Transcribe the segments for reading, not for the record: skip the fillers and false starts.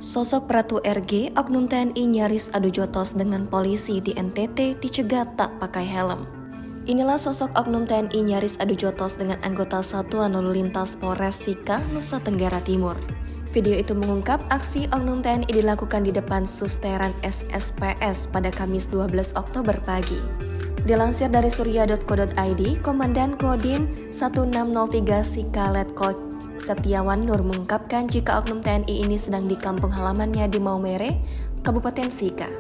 Sosok Pratu RG, oknum TNI nyaris adu jotos dengan polisi di NTT dicegat tak pakai helm. Inilah sosok oknum TNI nyaris adu jotos dengan anggota Satuan Lalu Lintas Polres Sika, Nusa Tenggara Timur. Video itu mengungkap aksi oknum TNI dilakukan di depan Susteran SSPS pada Kamis 12 Oktober pagi. Dilansir dari surya.co.id, Komandan Kodim 1603 Sika Letkol Setiawan Nur mengungkapkan jika oknum TNI ini sedang di kampung halamannya di Maumere, Kabupaten Sika.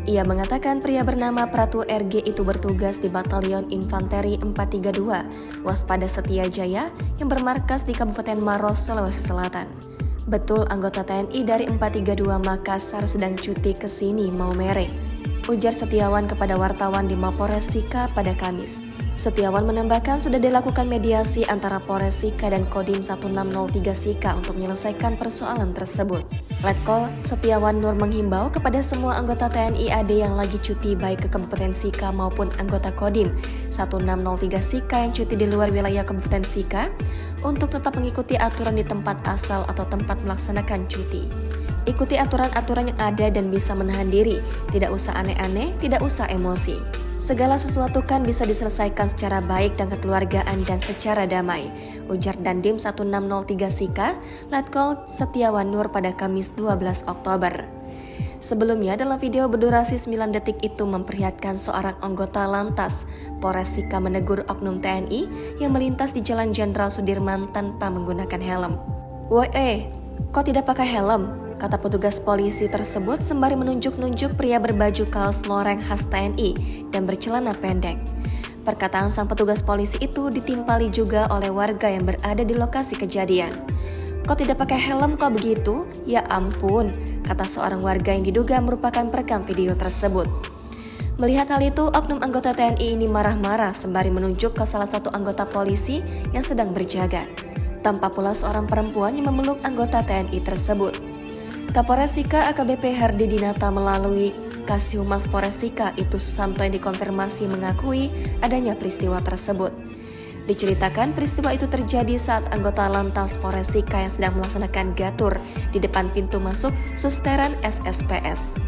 Ia mengatakan pria bernama Pratu RG itu bertugas di Batalion Infanteri 432 Waspada Setia Jaya yang bermarkas di Kabupaten Maros, Sulawesi Selatan. Betul, anggota TNI dari 432 Makassar sedang cuti ke sini Maumere, ujar Setiawan kepada wartawan di Mapores Sika pada Kamis. Setiawan menambahkan sudah dilakukan mediasi antara Polres Sika dan Kodim 1603 Sika untuk menyelesaikan persoalan tersebut. Letkol Setiawan Nur menghimbau kepada semua anggota TNI AD yang lagi cuti baik ke Kabupaten Sika maupun anggota Kodim 1603 Sika yang cuti di luar wilayah Kabupaten Sika untuk tetap mengikuti aturan di tempat asal atau tempat melaksanakan cuti. Ikuti aturan-aturan yang ada dan bisa menahan diri, tidak usah aneh-aneh, tidak usah emosi. Segala sesuatu kan bisa diselesaikan secara baik dan kekeluargaan dan secara damai, ujar Dandim 1603 Sika, Letkol Setiawan Nur pada Kamis 12 Oktober. Sebelumnya dalam video berdurasi 9 detik itu memperlihatkan seorang anggota lantas Polres Sika menegur oknum TNI yang melintas di Jalan Jenderal Sudirman tanpa menggunakan helm. "Woi, kok tidak pakai helm?" kata petugas polisi tersebut sembari menunjuk-nunjuk pria berbaju kaos loreng khas TNI dan bercelana pendek. Perkataan sang petugas polisi itu ditimpali juga oleh warga yang berada di lokasi kejadian. "Kok tidak pakai helm kok begitu? Ya ampun," kata seorang warga yang diduga merupakan perekam video tersebut. Melihat hal itu, oknum anggota TNI ini marah-marah sembari menunjuk ke salah satu anggota polisi yang sedang berjaga. Tampak pula seorang perempuan yang memeluk anggota TNI tersebut. Kapolres Sika AKBP Herdi Dinata melalui Kasih-Humas Polres Sika itu Susanto yang dikonfirmasi mengakui adanya peristiwa tersebut. Diceritakan peristiwa itu terjadi saat anggota lantas Polres Sika yang sedang melaksanakan gatur di depan pintu masuk Susteran SSPS.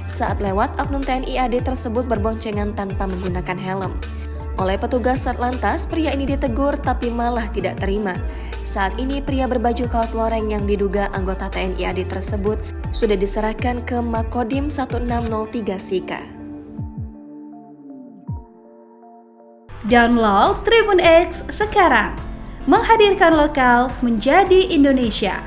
Saat lewat, oknum TNI AD tersebut berboncengan tanpa menggunakan helm. Oleh petugas Satlantas, pria ini ditegur tapi malah tidak terima. Saat ini pria berbaju kaos loreng yang diduga anggota TNI AD tersebut sudah diserahkan ke Makodim 1603 Sika. Download Tribun X sekarang, menghadirkan lokal menjadi Indonesia.